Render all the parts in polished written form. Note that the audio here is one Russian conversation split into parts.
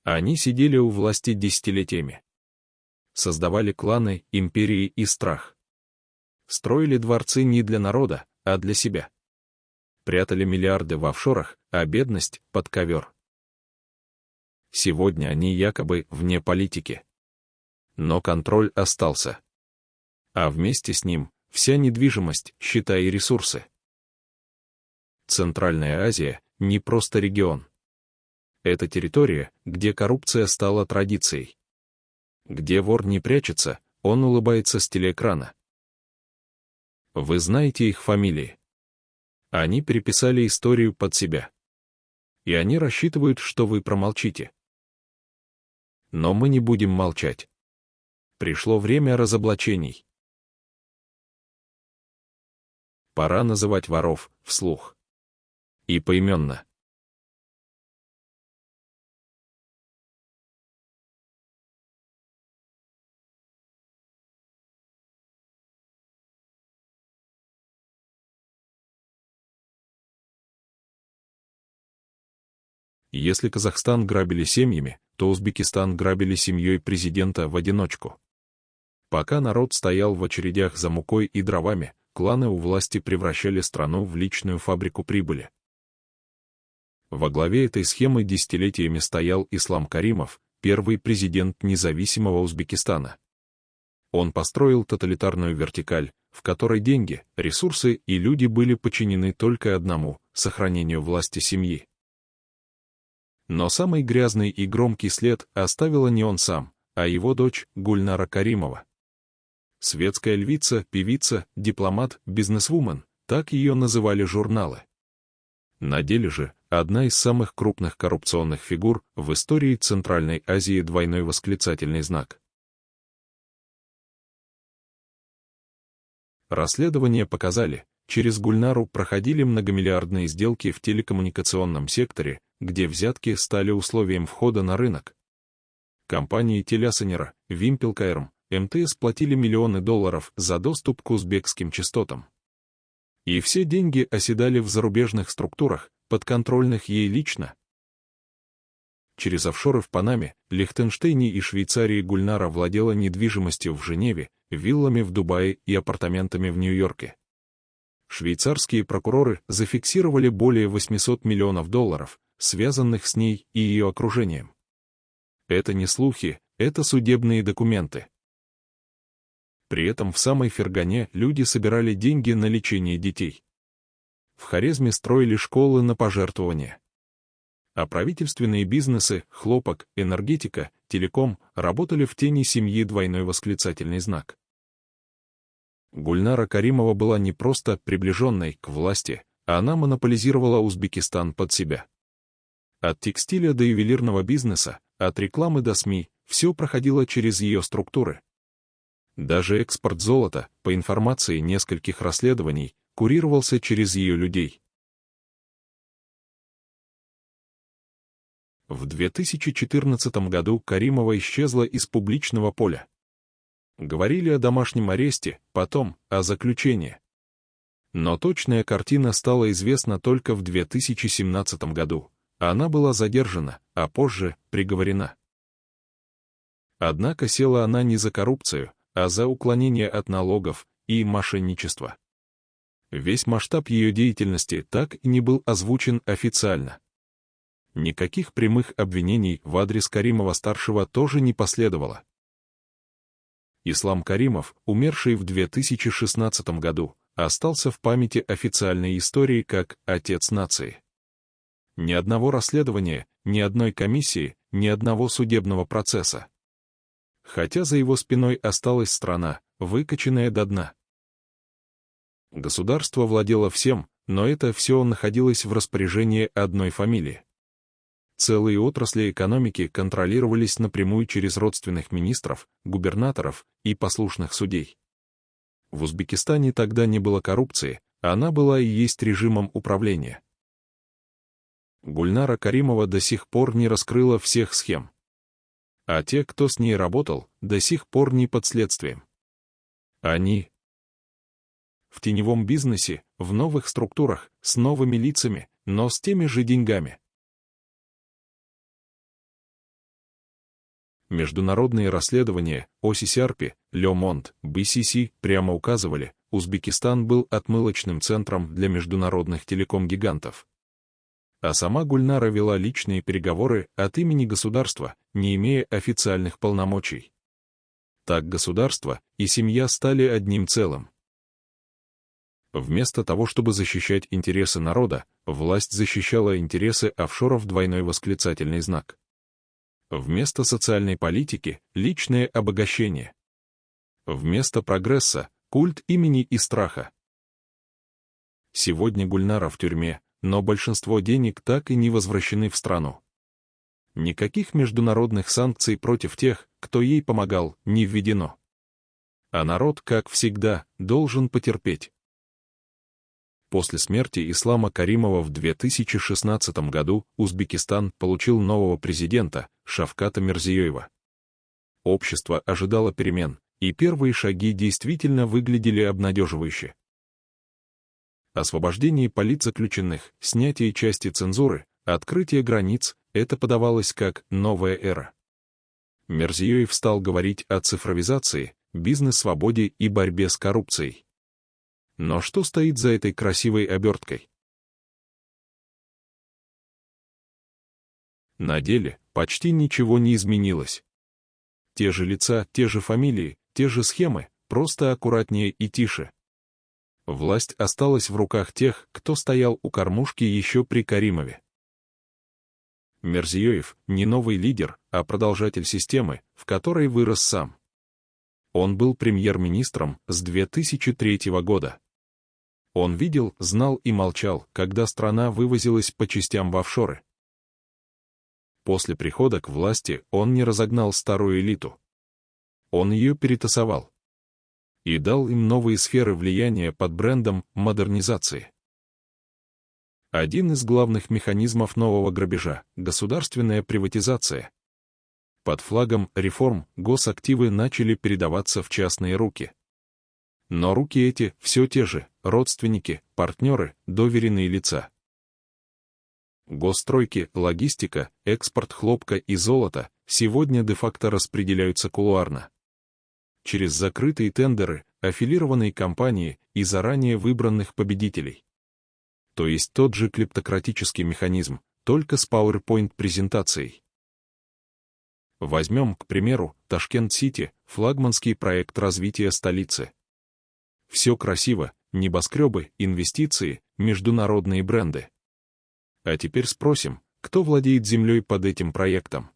Они сидели у власти десятилетиями. Создавали кланы, империи и страх. Строили дворцы не для народа, а для себя. Прятали миллиарды в офшорах, а бедность — под ковер. Сегодня они якобы вне политики. Но контроль остался. А вместе с ним вся недвижимость, счета и ресурсы. Центральная Азия — не просто регион. Это территория, где коррупция стала традицией. Где вор не прячется, он улыбается с телеэкрана. Вы знаете их фамилии. Они переписали историю под себя. И они рассчитывают, что вы промолчите. Но мы не будем молчать. Пришло время разоблачений. Пора называть воров вслух. И поименно. Если Казахстан грабили семьями, то Узбекистан грабили семьей президента в одиночку. Пока народ стоял в очередях за мукой и дровами, кланы у власти превращали страну в личную фабрику прибыли. Во главе этой схемы десятилетиями стоял Ислам Каримов, первый президент независимого Узбекистана. Он построил тоталитарную вертикаль, в которой деньги, ресурсы и люди были подчинены только одному — сохранению власти семьи. Но самый грязный и громкий след оставила не он сам, а его дочь Гульнара Каримова. Светская львица, певица, дипломат, бизнесвумен — так ее называли журналы. На деле же одна из самых крупных коррупционных фигур в истории Центральной Азии двойной восклицательный знак. Расследования показали, через Гульнару проходили многомиллиардные сделки в телекоммуникационном секторе, где взятки стали условием входа на рынок. Компании Телясонера, Вимпелкайрм, МТС платили миллионы долларов за доступ к узбекским частотам. И все деньги оседали в зарубежных структурах, подконтрольных ей лично. Через офшоры в Панаме, Лихтенштейне и Швейцарии Гульнара владела недвижимостью в Женеве, виллами в Дубае и апартаментами в Нью-Йорке. Швейцарские прокуроры зафиксировали более 800 миллионов долларов, связанных с ней и ее окружением. Это не слухи, это судебные документы. При этом в самой Фергане люди собирали деньги на лечение детей. В Хорезме строили школы на пожертвования. А правительственные бизнесы, хлопок, энергетика, телеком работали в тени семьи двойной восклицательный знак. Гульнара Каримова была не просто приближенной к власти, а она монополизировала Узбекистан под себя. От текстиля до ювелирного бизнеса, от рекламы до СМИ, все проходило через ее структуры. Даже экспорт золота, по информации нескольких расследований, курировался через ее людей. В 2014 году Каримова исчезла из публичного поля. Говорили о домашнем аресте, потом о заключении. Но точная картина стала известна только в 2017 году. Она была задержана, а позже приговорена. Однако села она не за коррупцию, а за уклонение от налогов и мошенничество. Весь масштаб ее деятельности так и не был озвучен официально. Никаких прямых обвинений в адрес Каримова-старшего тоже не последовало. Ислам Каримов, умерший в 2016 году, остался в памяти официальной истории как «отец нации». Ни одного расследования, ни одной комиссии, ни одного судебного процесса. Хотя за его спиной осталась страна, выкачанная до дна. Государство владело всем, но это все находилось в распоряжении одной фамилии. Целые отрасли экономики контролировались напрямую через родственных министров, губернаторов и послушных судей. В Узбекистане тогда не было коррупции, она была и есть режимом управления. Гульнара Каримова до сих пор не раскрыла всех схем. А те, кто с ней работал, до сих пор не под следствием. Они в теневом бизнесе, в новых структурах, с новыми лицами, но с теми же деньгами. Международные расследования ОСИСЯРПи, Ле Монд, BCC прямо указывали, Узбекистан был отмылочным центром для международных телеком-гигантов. А сама Гульнара вела личные переговоры от имени государства, не имея официальных полномочий. Так государство и семья стали одним целым. Вместо того, чтобы защищать интересы народа, власть защищала интересы офшоров, двойной восклицательный знак. Вместо социальной политики — личное обогащение. Вместо прогресса — культ имени и страха. Сегодня Гульнара в тюрьме, но большинство денег так и не возвращены в страну. Никаких международных санкций против тех, кто ей помогал, не введено. А народ, как всегда, должен потерпеть. После смерти Ислама Каримова в 2016 году Узбекистан получил нового президента, Шавката Мирзиёева. Общество ожидало перемен, и первые шаги действительно выглядели обнадеживающе. Освобождение политзаключенных, снятие части цензуры, открытие границ — это подавалось как новая эра. Мирзиёев стал говорить о цифровизации, бизнес-свободе и борьбе с коррупцией. Но что стоит за этой красивой оберткой? На деле почти ничего не изменилось. Те же лица, те же фамилии, те же схемы, просто аккуратнее и тише. Власть осталась в руках тех, кто стоял у кормушки еще при Каримове. Мирзиёев — не новый лидер, а продолжатель системы, в которой вырос сам. Он был премьер-министром с 2003 года. Он видел, знал и молчал, когда страна вывозилась по частям в офшоры. После прихода к власти он не разогнал старую элиту. Он ее перетасовал. И дал им новые сферы влияния под брендом модернизации. Один из главных механизмов нового грабежа — государственная приватизация. Под флагом реформ госактивы начали передаваться в частные руки. Но руки эти все те же — родственники, партнеры, доверенные лица. Госстройки, логистика, экспорт хлопка и золота сегодня де-факто распределяются кулуарно. Через закрытые тендеры, аффилированные компании и заранее выбранных победителей. То есть тот же клептократический механизм, только с PowerPoint-презентацией. Возьмем, к примеру, Ташкент-Сити, флагманский проект развития столицы. Все красиво, небоскребы, инвестиции, международные бренды. А теперь спросим, кто владеет землей под этим проектом?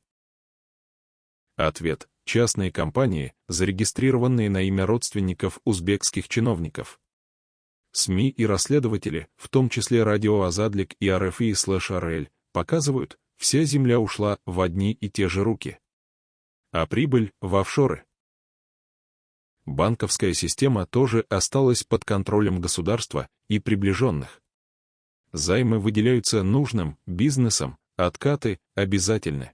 Ответ — частные компании, зарегистрированные на имя родственников узбекских чиновников. СМИ и расследователи, в том числе радио Азадлик и РФИ/РЛ, показывают, вся земля ушла в одни и те же руки. А прибыль — в офшоры. Банковская система тоже осталась под контролем государства и приближенных. Займы выделяются нужным бизнесом, откаты обязательны.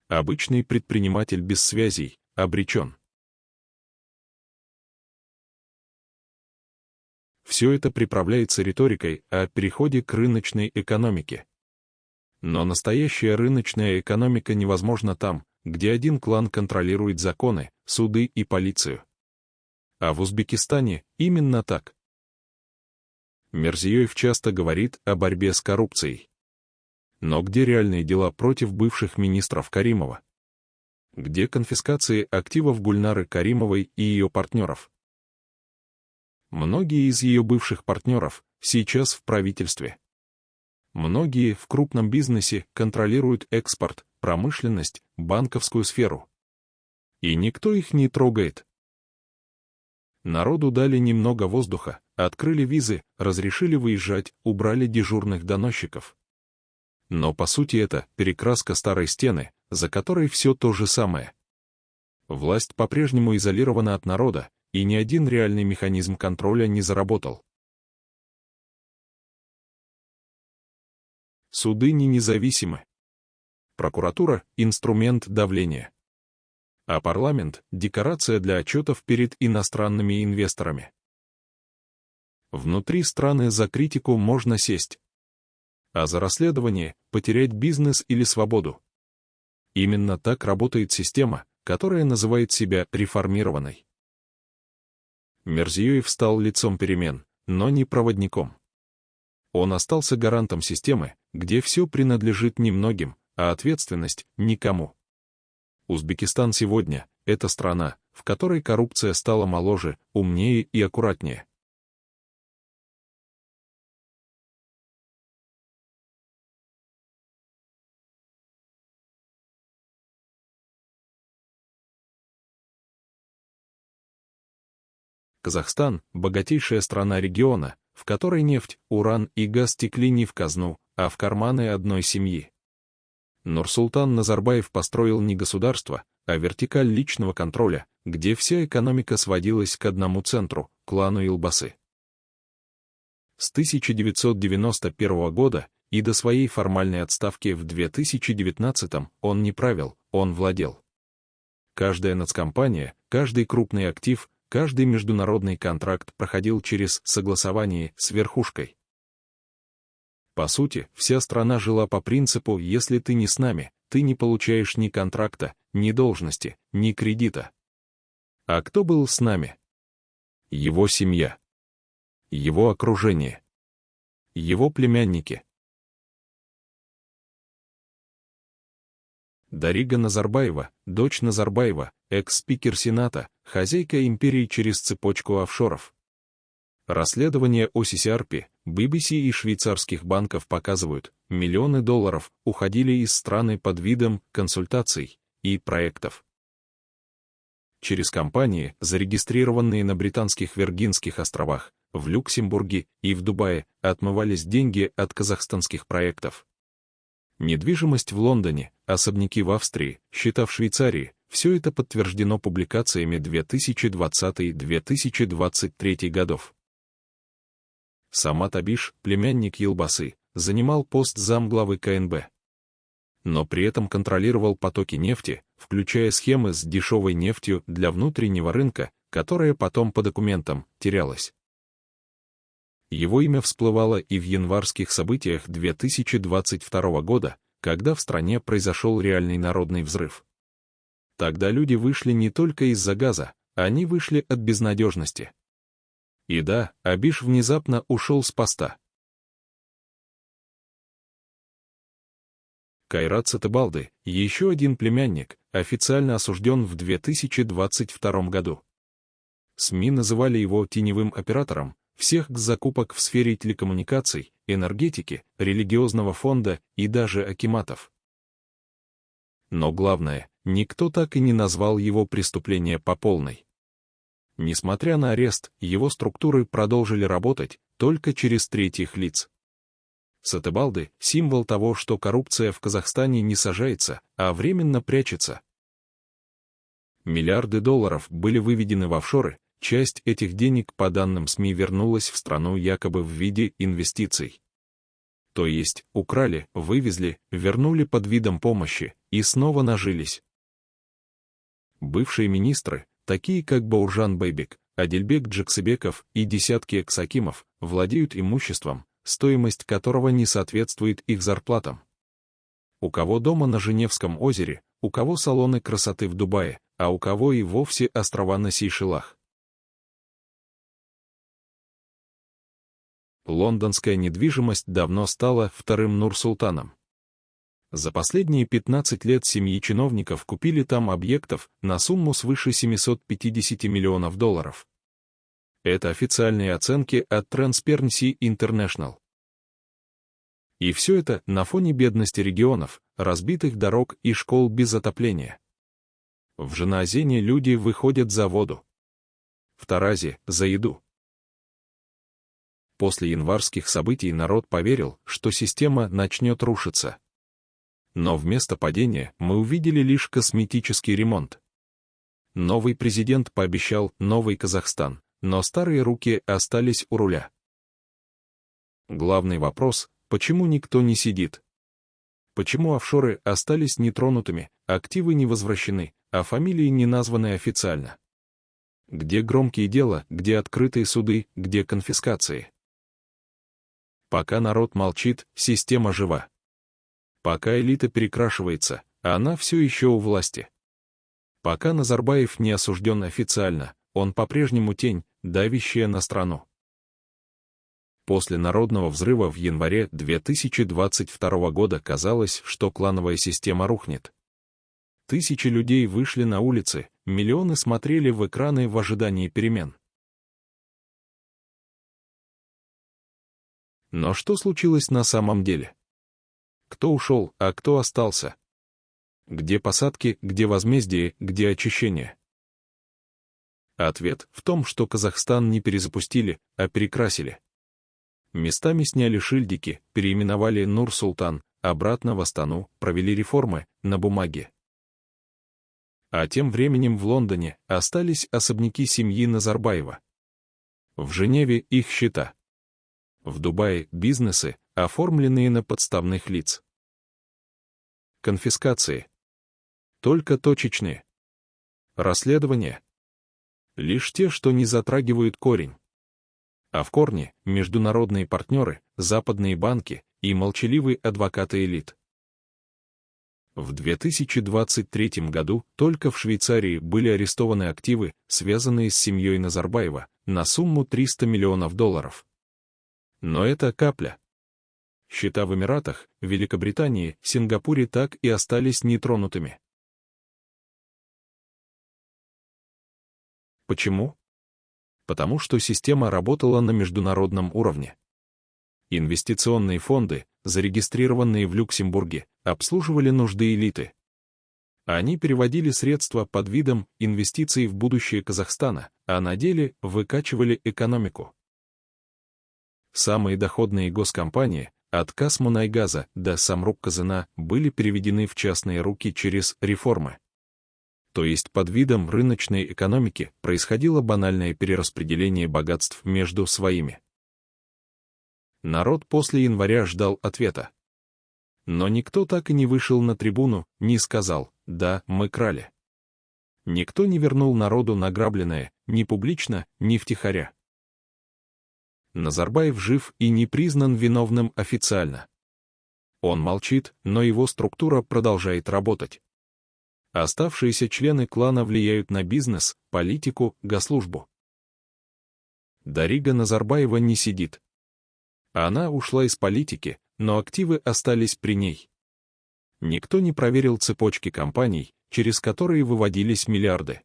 Обычный предприниматель без связей обречен. Все это приправляется риторикой о переходе к рыночной экономике. Но настоящая рыночная экономика невозможна там, где один клан контролирует законы, суды и полицию. А в Узбекистане именно так. Мирзиёев часто говорит о борьбе с коррупцией. Но где реальные дела против бывших министров Каримова? Где конфискации активов Гульнары Каримовой и ее партнеров? Многие из ее бывших партнеров сейчас в правительстве. Многие в крупном бизнесе контролируют экспорт, промышленность, банковскую сферу. И никто их не трогает. Народу дали немного воздуха, открыли визы, разрешили выезжать, убрали дежурных доносчиков. Но по сути это перекраска старой стены, за которой все то же самое. Власть по-прежнему изолирована от народа, и ни один реальный механизм контроля не заработал. Суды не независимы. Прокуратура — инструмент давления. А парламент — декорация для отчетов перед иностранными инвесторами. Внутри страны за критику можно сесть, а за расследование — потерять бизнес или свободу. Именно так работает система, которая называет себя реформированной. Мирзиёев стал лицом перемен, но не проводником. Он остался гарантом системы, где все принадлежит немногим, а ответственность — никому. Узбекистан сегодня — это страна, в которой коррупция стала моложе, умнее и аккуратнее. Казахстан — богатейшая страна региона, в которой нефть, уран и газ текли не в казну, а в карманы одной семьи. Нурсултан Назарбаев построил не государство, а вертикаль личного контроля, где вся экономика сводилась к одному центру — клану Илбасы. С 1991 года и до своей формальной отставки в 2019 он не правил, он владел. Каждая нацкомпания, каждый крупный актив, каждый международный контракт проходил через согласование с верхушкой. По сути, вся страна жила по принципу «если ты не с нами, ты не получаешь ни контракта, ни должности, ни кредита». А кто был с нами? Его семья. Его окружение. Его племянники. Дарига Назарбаева, дочь Назарбаева, экс-спикер Сената, хозяйка империи через цепочку офшоров. Расследования о CCRP, BBC и швейцарских банков показывают, миллионы долларов уходили из страны под видом консультаций и проектов. Через компании, зарегистрированные на Британских Виргинских островах, в Люксембурге и в Дубае, отмывались деньги от казахстанских проектов. Недвижимость в Лондоне, особняки в Австрии, счета в Швейцарии — все это подтверждено публикациями 2020-2023 годов. Самат Абиш, племянник Елбасы, занимал пост замглавы КНБ. Но при этом контролировал потоки нефти, включая схемы с дешевой нефтью для внутреннего рынка, которая потом по документам терялась. Его имя всплывало и в январских событиях 2022 года, когда в стране произошел реальный народный взрыв. Тогда люди вышли не только из-за газа, они вышли от безнадежности. И да, Абиш внезапно ушел с поста. Кайрат Сатыбалды, еще один племянник, официально осужден в 2022 году. СМИ называли его теневым оператором всех закупок в сфере телекоммуникаций, энергетики, религиозного фонда и даже акиматов. Но главное, никто так и не назвал его преступление по полной. Несмотря на арест, его структуры продолжили работать только через третьих лиц. Сатыбалды — символ того, что коррупция в Казахстане не сажается, а временно прячется. Миллиарды долларов были выведены в офшоры, часть этих денег, по данным СМИ, вернулась в страну якобы в виде инвестиций. То есть, украли, вывезли, вернули под видом помощи и снова нажились. Бывшие министры, такие как Бауржан Байбек, Адильбек Джексыбеков и десятки экс-акимов, владеют имуществом, стоимость которого не соответствует их зарплатам. У кого дома на Женевском озере, у кого салоны красоты в Дубае, а у кого и вовсе острова на Сейшелах. Лондонская недвижимость давно стала вторым Нур-Султаном. За последние 15 лет семьи чиновников купили там объектов на сумму свыше 750 миллионов долларов. Это официальные оценки от Transparency International. И все это на фоне бедности регионов, разбитых дорог и школ без отопления. В Жанаозене люди выходят за воду. В Таразе — за еду. После январских событий народ поверил, что система начнет рушиться. Но вместо падения мы увидели лишь косметический ремонт. Новый президент пообещал новый Казахстан, но старые руки остались у руля. Главный вопрос — почему никто не сидит? Почему офшоры остались нетронутыми, активы не возвращены, а фамилии не названы официально? Где громкие дела, где открытые суды, где конфискации? Пока народ молчит, система жива. Пока элита перекрашивается, она все еще у власти. Пока Назарбаев не осужден официально, он по-прежнему тень, давящая на страну. После народного взрыва в январе 2022 года казалось, что клановая система рухнет. Тысячи людей вышли на улицы, миллионы смотрели в экраны в ожидании перемен. Но что случилось на самом деле? Кто ушел, а кто остался? Где посадки, где возмездие, где очищение? Ответ в том, что Казахстан не перезапустили, а перекрасили. Местами сняли шильдики, переименовали Нур-Султан, обратно в Астану, провели реформы на бумаге. А тем временем в Лондоне остались особняки семьи Назарбаева. В Женеве их счета. В Дубае бизнесы, оформленные на подставных лиц. Конфискации. Только точечные. Расследования. Лишь те, что не затрагивают корень. А в корне — международные партнеры, западные банки и молчаливые адвокаты элит. В 2023 году только в Швейцарии были арестованы активы, связанные с семьей Назарбаева, на сумму $300 миллионов. Но это капля. Счета в Эмиратах, Великобритании, Сингапуре так и остались нетронутыми. Почему? Потому что система работала на международном уровне. Инвестиционные фонды, зарегистрированные в Люксембурге, обслуживали нужды элиты. Они переводили средства под видом инвестиций в будущее Казахстана, а на деле выкачивали экономику. Самые доходные госкомпании, от Казмунайгаза до Самрұқ-Казына, были переведены в частные руки через реформы. То есть под видом рыночной экономики происходило банальное перераспределение богатств между своими. Народ после января ждал ответа. Но никто так и не вышел на трибуну, не сказал: «Да, мы крали». Никто не вернул народу награбленное, ни публично, ни втихаря. Назарбаев жив и не признан виновным официально. Он молчит, но его структура продолжает работать. Оставшиеся члены клана влияют на бизнес, политику, госслужбу. Дарига Назарбаева не сидит. Она ушла из политики, но активы остались при ней. Никто не проверил цепочки компаний, через которые выводились миллиарды.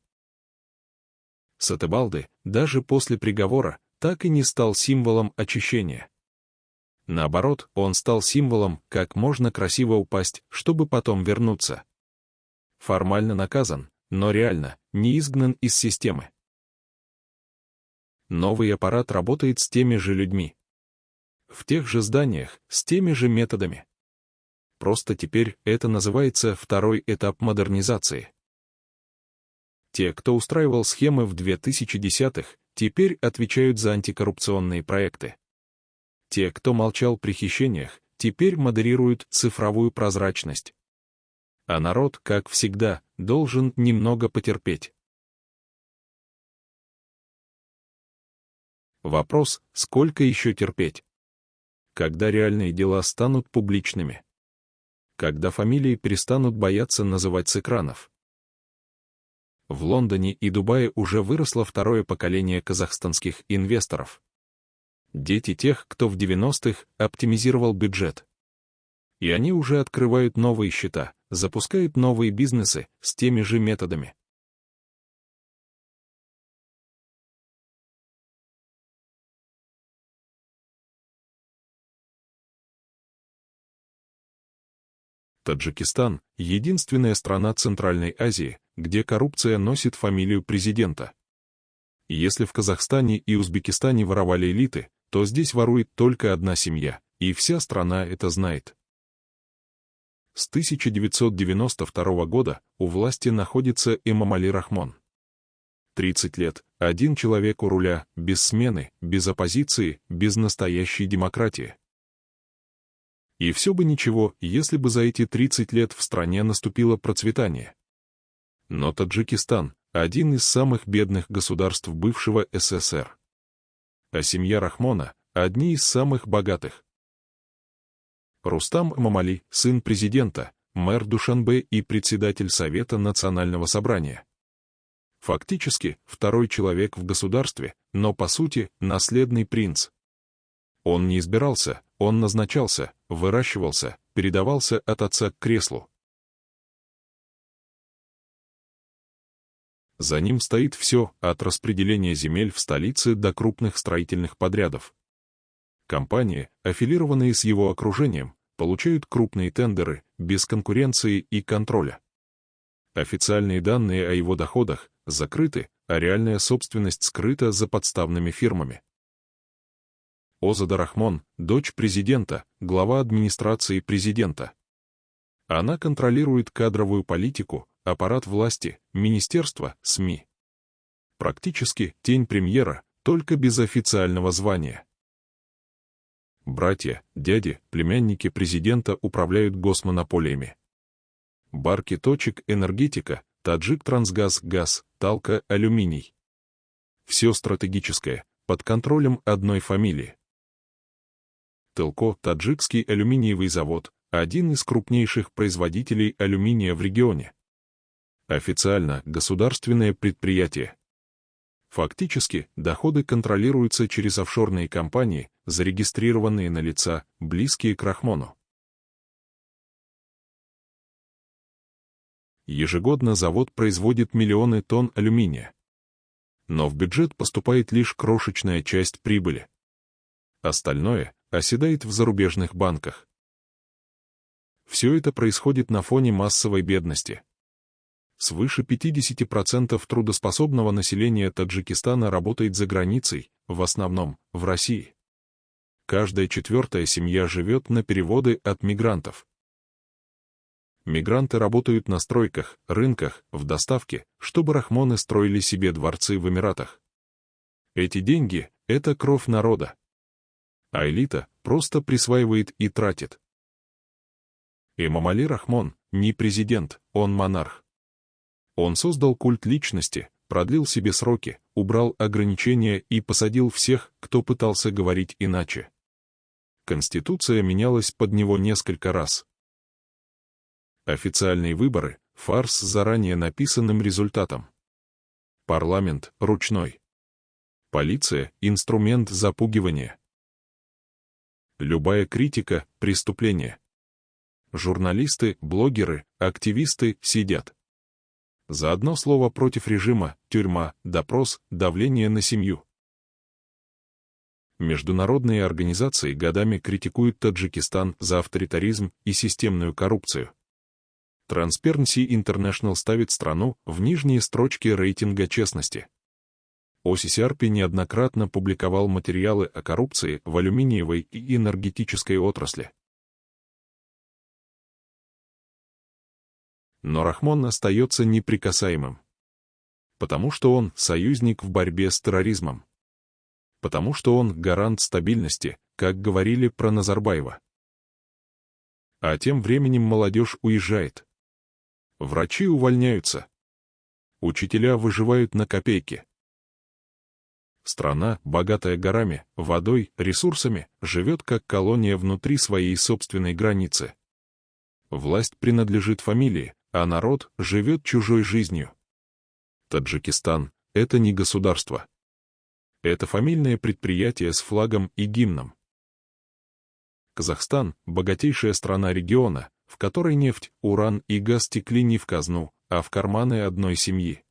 Сатыбалды, даже после приговора, так и не стал символом очищения. Наоборот, он стал символом, как можно красиво упасть, чтобы потом вернуться. Формально наказан, но реально не изгнан из системы. Новый аппарат работает с теми же людьми. В тех же зданиях, с теми же методами. Просто теперь это называется второй этап модернизации. Те, кто устраивал схемы в 2010-х, теперь отвечают за антикоррупционные проекты. Те, кто молчал при хищениях, теперь модерируют цифровую прозрачность. А народ, как всегда, должен немного потерпеть. Вопрос, сколько еще терпеть? Когда реальные дела станут публичными? Когда фамилии перестанут бояться называть с экранов? В Лондоне и Дубае уже выросло второе поколение казахстанских инвесторов. Дети тех, кто в 90-х оптимизировал бюджет. И они уже открывают новые счета, запускают новые бизнесы с теми же методами. Таджикистан — единственная страна Центральной Азии, где коррупция носит фамилию президента. Если в Казахстане и Узбекистане воровали элиты, то здесь ворует только одна семья, и вся страна это знает. С 1992 года у власти находится Эмомали Рахмон. 30 лет, один человек у руля, без смены, без оппозиции, без настоящей демократии. И все бы ничего, если бы за эти 30 лет в стране наступило процветание. Но Таджикистан — один из самых бедных государств бывшего СССР. А семья Рахмона — одни из самых богатых. Рустам Эмомали, сын президента, мэр Душанбе и председатель Совета Национального собрания. Фактически, второй человек в государстве, но по сути, наследный принц. Он не избирался, он назначался, выращивался, передавался от отца к креслу. За ним стоит все, от распределения земель в столице до крупных строительных подрядов. Компании, аффилированные с его окружением, получают крупные тендеры, без конкуренции и контроля. Официальные данные о его доходах закрыты, а реальная собственность скрыта за подставными фирмами. Озода Рахмон – дочь президента, глава администрации президента. Она контролирует кадровую политику, аппарат власти, министерства, СМИ. Практически тень премьера, только без официального звания. Братья, дяди, племянники президента управляют госмонополиями. Барки точек энергетика, Таджик Трансгаз газ, Талка алюминий. Все стратегическое, под контролем одной фамилии. Телко таджикский алюминиевый завод, один из крупнейших производителей алюминия в регионе. Официально государственное предприятие. Фактически, доходы контролируются через офшорные компании, зарегистрированные на лица, близкие к Рахмону. Ежегодно завод производит миллионы тонн алюминия. Но в бюджет поступает лишь крошечная часть прибыли. Остальное оседает в зарубежных банках. Все это происходит на фоне массовой бедности. Свыше 50% трудоспособного населения Таджикистана работает за границей, в основном в России. Каждая четвертая семья живет на переводы от мигрантов. Мигранты работают на стройках, рынках, в доставке, чтобы рахмоны строили себе дворцы в Эмиратах. Эти деньги — это кровь народа. А элита просто присваивает и тратит. Эмомали Рахмон не президент, он монарх. Он создал культ личности, продлил себе сроки, убрал ограничения и посадил всех, кто пытался говорить иначе. Конституция менялась под него несколько раз. Официальные выборы — фарс с заранее написанным результатом. Парламент — ручной. Полиция — инструмент запугивания. Любая критика — преступление. Журналисты, блогеры, активисты сидят. За одно слово против режима — тюрьма, допрос, давление на семью. Международные организации годами критикуют Таджикистан за авторитаризм и системную коррупцию. Transparency International ставит страну в нижние строчки рейтинга честности. ОССРП неоднократно публиковал материалы о коррупции в алюминиевой и энергетической отрасли. Но Рахмон остается неприкасаемым. Потому что он союзник в борьбе с терроризмом. Потому что он гарант стабильности, как говорили про Назарбаева. А тем временем молодежь уезжает. Врачи увольняются. Учителя выживают на копейки. Страна, богатая горами, водой, ресурсами, живет как колония внутри своей собственной границы. Власть принадлежит фамилии, а народ живет чужой жизнью. Таджикистан — это не государство. Это фамильное предприятие с флагом и гимном. Казахстан — богатейшая страна региона, в которой нефть, уран и газ текли не в казну, а в карманы одной семьи.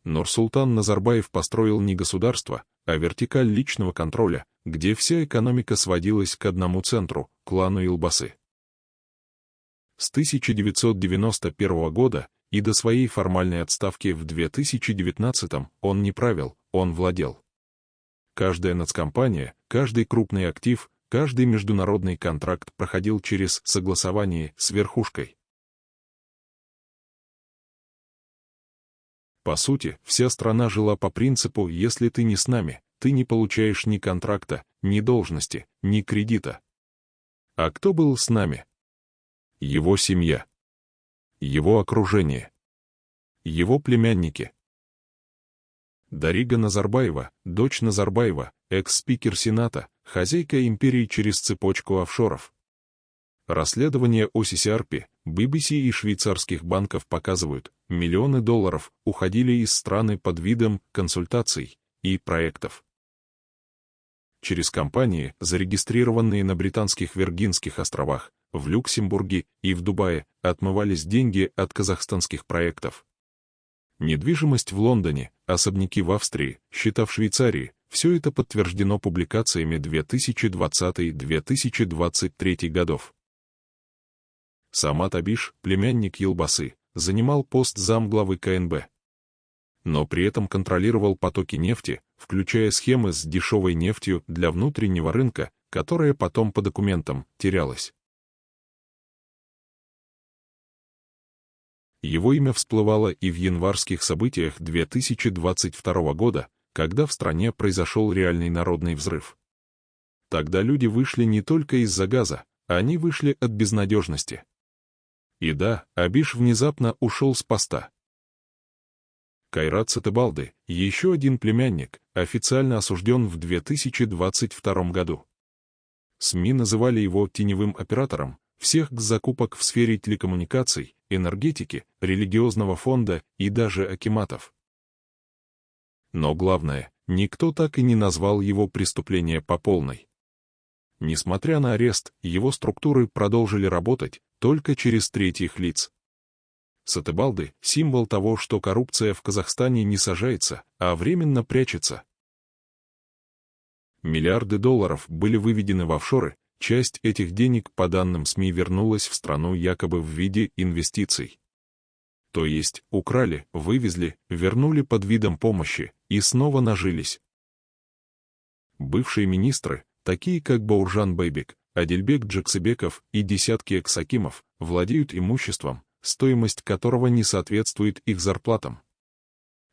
Нурсултан Назарбаев построил не государство, а вертикаль личного контроля, где вся экономика сводилась к одному центру — клану Илбасы. С 1991 года и до своей формальной отставки в 2019 он не правил, он владел. Каждая нацкомпания, каждый крупный актив, каждый международный контракт проходил через согласование с верхушкой. По сути, вся страна жила по принципу «если ты не с нами, ты не получаешь ни контракта, ни должности, ни кредита». А кто был с нами? Его семья. Его окружение. Его племянники. Дарига Назарбаева, дочь Назарбаева, экс-спикер Сената, хозяйка империи через цепочку офшоров. Расследование ОССРП BBC и швейцарских банков показывают, миллионы долларов уходили из страны под видом консультаций и проектов. Через компании, зарегистрированные на Британских Виргинских островах, в Люксембурге и в Дубае, отмывались деньги от казахстанских проектов. Недвижимость в Лондоне, особняки в Австрии, счета в Швейцарии — все это подтверждено публикациями 2020-2023 годов. Самат Абиш, племянник Елбасы, занимал пост замглавы КНБ. Но при этом контролировал потоки нефти, включая схемы с дешевой нефтью для внутреннего рынка, которая потом по документам терялась. Его имя всплывало и в январских событиях 2022 года, когда в стране произошел реальный народный взрыв. Тогда люди вышли не только из-за газа, они вышли от безнадежности. И да, Абиш внезапно ушел с поста. Кайрат Сатыбалды, еще один племянник, официально осужден в 2022 году. СМИ называли его теневым оператором всех закупок в сфере телекоммуникаций, энергетики, религиозного фонда и даже акиматов. Но главное, никто так и не назвал его преступление по полной. Несмотря на арест, его структуры продолжили работать только через третьих лиц. Сатыбалды — символ того, что коррупция в Казахстане не сажается, а временно прячется. Миллиарды долларов были выведены в офшоры, часть этих денег, по данным СМИ, вернулась в страну якобы в виде инвестиций. То есть украли, вывезли, вернули под видом помощи и снова нажились. Бывшие министры, такие как Бауржан Байбек, Адильбек Джаксыбеков и десятки экс-акимов, владеют имуществом, стоимость которого не соответствует их зарплатам.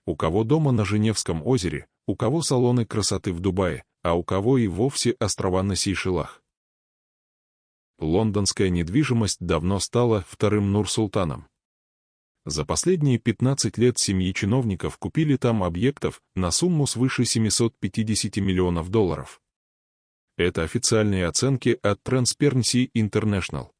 У кого дома на Женевском озере, у кого салоны красоты в Дубае, а у кого и вовсе острова на Сейшелах. Лондонская недвижимость давно стала вторым Нур-Султаном. За последние 15 лет семьи чиновников купили там объектов на сумму свыше 750 миллионов долларов. Это официальные оценки от Transparency International.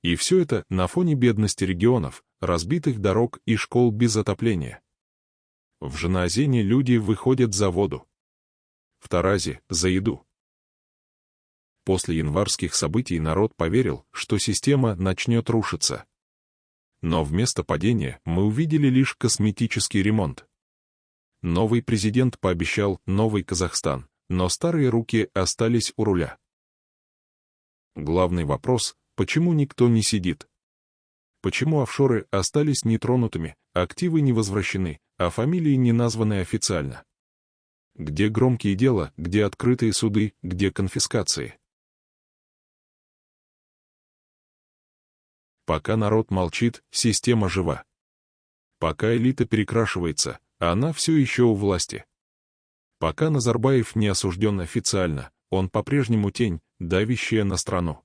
И все это на фоне бедности регионов, разбитых дорог и школ без отопления. В Жанаозене люди выходят за воду. В Таразе — за еду. После январских событий народ поверил, что система начнет рушиться. Но вместо падения мы увидели лишь косметический ремонт. Новый президент пообещал новый Казахстан, но старые руки остались у руля. Главный вопрос — почему никто не сидит? Почему офшоры остались нетронутыми, активы не возвращены, а фамилии не названы официально? Где громкие дела, где открытые суды, где конфискации? Пока народ молчит, система жива. Пока элита перекрашивается, она все еще у власти. Пока Назарбаев не осужден официально, он по-прежнему тень, давящая на страну.